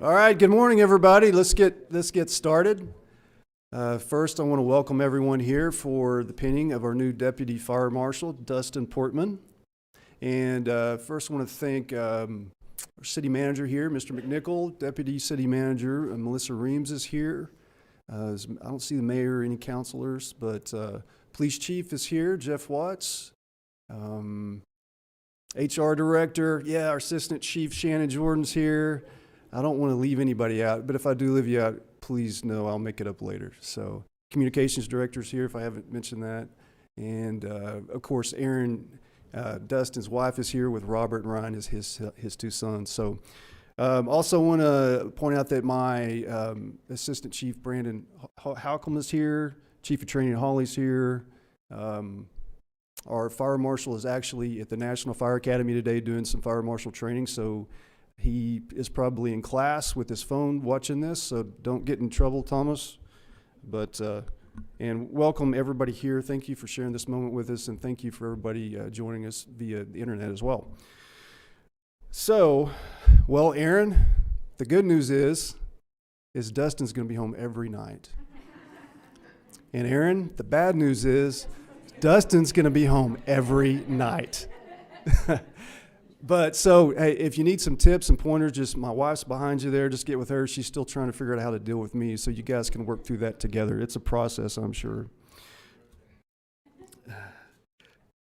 All right, good morning, everybody. Let's get started. First, I want to welcome everyone here for the pinning of our new Deputy Fire Marshal, Dustin Portman. And first, I want to thank our City Manager here, Mr. McNichol. Deputy City Manager Melissa Reams is here. I don't see the mayor or any councilors, but Police Chief is here, Jeff Watts. HR Director, our Assistant Chief Shannon Jordan's here. I don't want to leave anybody out, but if I do leave you out, please know I'll make it up later. So Communications Director's here if I haven't mentioned that. And of course, Aaron, Dustin's wife, is here with Robert and Ryan, is his two sons. So also want to point out that my Assistant Chief Brandon Halcom is here. Chief of Training Holly's here. Our Fire Marshal is actually at the National Fire Academy today doing some Fire Marshal training, so he is probably in class with his phone watching this, so don't get in trouble, Thomas. But and welcome everybody here. Thank you for sharing this moment with us, and thank you for everybody joining us via the internet as well. So, well, Aaron, the good news is Dustin's going to be home every night. And Aaron, the bad news is Dustin's going to be home every night. But so, hey, if you need some tips and pointers, just my wife's behind you there. Just get with her. She's still trying to figure out how to deal with me, so you guys can work through that together. It's a process, I'm sure.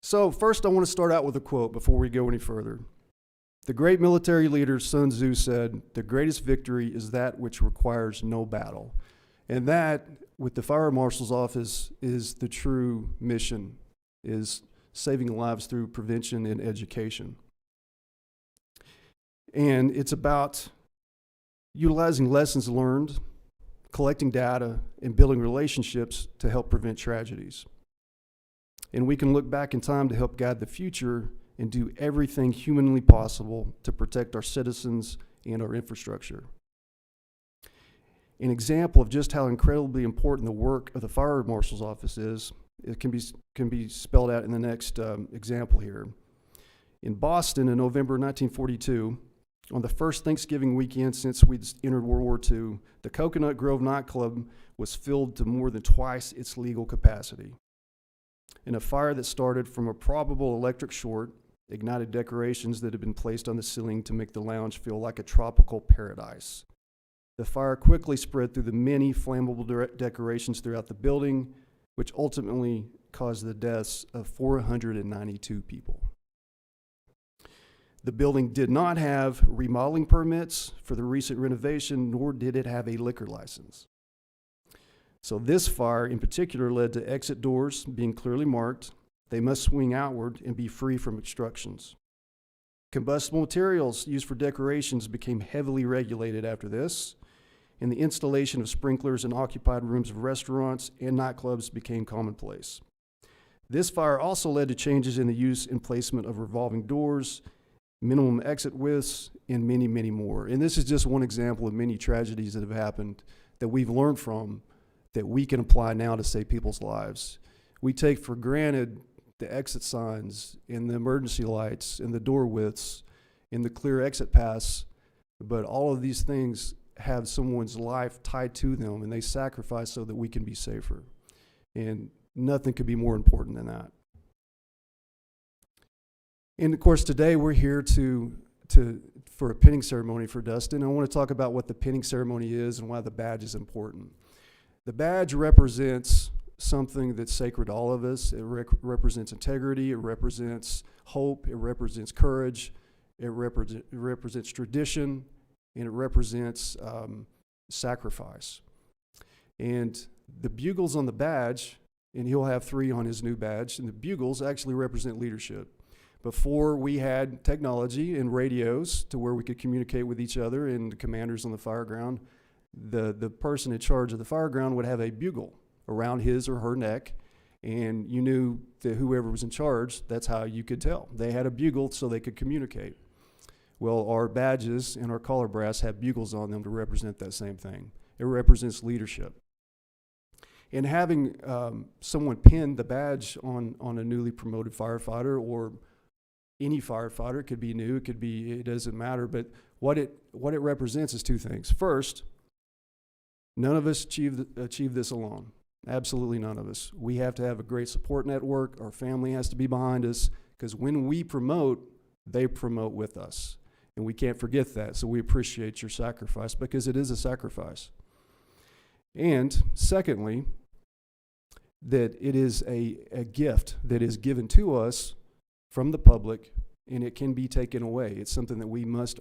So first, I want to start out with a quote before we go any further. The great military leader Sun Tzu said, "The greatest victory is that which requires no battle." And that, with the Fire Marshal's Office, is the true mission, is saving lives through prevention and education. And it's about utilizing lessons learned, collecting data, and building relationships to help prevent tragedies. And we can look back in time to help guide the future and do everything humanly possible to protect our citizens and our infrastructure. An example of just how incredibly important the work of the Fire Marshal's Office is, it can be spelled out in the next example here. In Boston in November 1942, on the first Thanksgiving weekend since we'd entered World War II, the Coconut Grove nightclub was filled to more than twice its legal capacity. In a fire that started from a probable electric short, ignited decorations that had been placed on the ceiling to make the lounge feel like a tropical paradise. The fire quickly spread through the many flammable decorations throughout the building, which ultimately caused the deaths of 492 people. The building did not have remodeling permits for the recent renovation, nor did it have a liquor license. So this fire in particular led to exit doors being clearly marked. They must swing outward and be free from obstructions. Combustible materials used for decorations became heavily regulated after this, and the installation of sprinklers in occupied rooms of restaurants and nightclubs became commonplace. This fire also led to changes in the use and placement of revolving doors, minimum exit widths, and many, many more. And this is just one example of many tragedies that have happened that we've learned from that we can apply now to save people's lives. We take for granted the exit signs and the emergency lights and the door widths and the clear exit paths, but all of these things have someone's life tied to them, and they sacrifice so that we can be safer. And nothing could be more important than that. And of course, today we're here for a pinning ceremony for Dustin. I want to talk about what the pinning ceremony is and why the badge is important. The badge represents something that's sacred to all of us. It represents integrity, it represents hope, it represents courage, it represents tradition, and it represents sacrifice. And the bugles on the badge, and he'll have 3 on his new badge, and the bugles actually represent leadership. Before we had technology and radios to where we could communicate with each other and the commanders on the fire ground, the person in charge of the fire ground would have a bugle around his or her neck, and you knew that whoever was in charge, that's how you could tell. They had a bugle so they could communicate. Well, our badges and our collar brass have bugles on them to represent that same thing. It represents leadership. And having someone pin the badge on a newly promoted firefighter, or any firefighter, it could be new, it doesn't matter, but What it represents is two things. First, none of us achieve this alone. Absolutely none of us. We have to have a great support network. Our family has to be behind us, because when we promote, they promote with us. And we can't forget that. So we appreciate your sacrifice, because it is a sacrifice. And secondly, that it is a gift that is given to us from the public, and it can be taken away. It's something that we must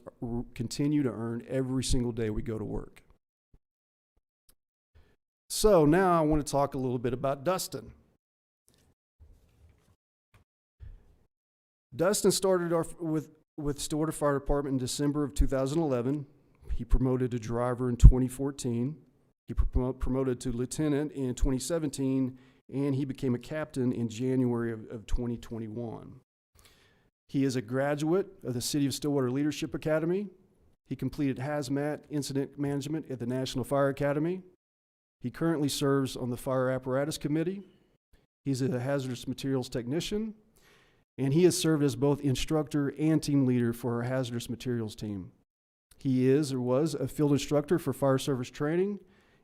continue to earn every single day we go to work. So now I want to talk a little bit about Dustin. Dustin started off with Stillwater Fire Department in December of 2011. He promoted to driver in 2014. He promoted to lieutenant in 2017, and he became a captain in January of 2021. He is a graduate of the City of Stillwater Leadership Academy. He completed hazmat incident management at the National Fire Academy. He currently serves on the Fire Apparatus Committee. He's a hazardous materials technician, and he has served as both instructor and team leader for our hazardous materials team. He is or was a field instructor for fire service training,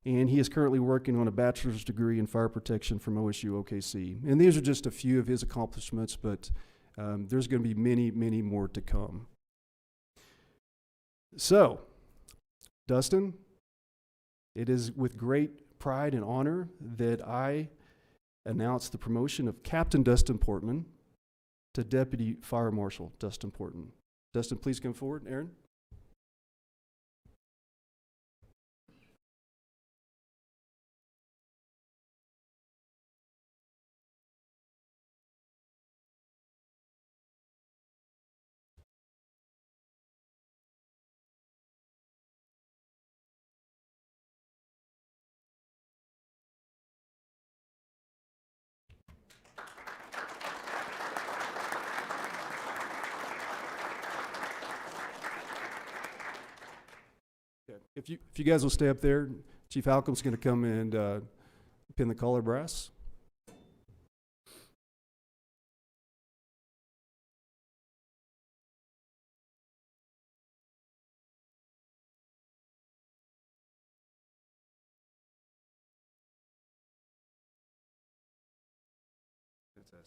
and he is currently working on a bachelor's degree in fire protection from OSU OKC. And these are just a few of his accomplishments, but there's going to be many, many more to come. So, Dustin, it is with great pride and honor that I announce the promotion of Captain Dustin Portman to Deputy Fire Marshal Dustin Portman. Dustin, please come forward. Aaron. If you guys will stay up there, Chief Halcom's going to come and pin the collar brass. Fantastic.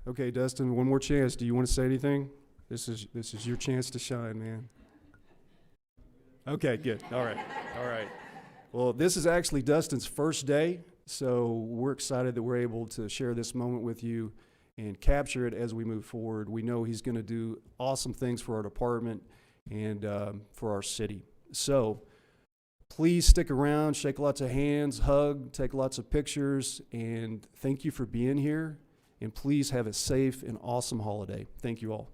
Okay, Dustin, one more chance. Do you want to say anything? This is your chance to shine, man. Okay, good. All right. All right. Well, this is actually Dustin's first day, so we're excited that we're able to share this moment with you and capture it as we move forward. We know he's going to do awesome things for our department and for our city. So please stick around, shake lots of hands, hug, take lots of pictures, and thank you for being here. And please have a safe and awesome holiday. Thank you all.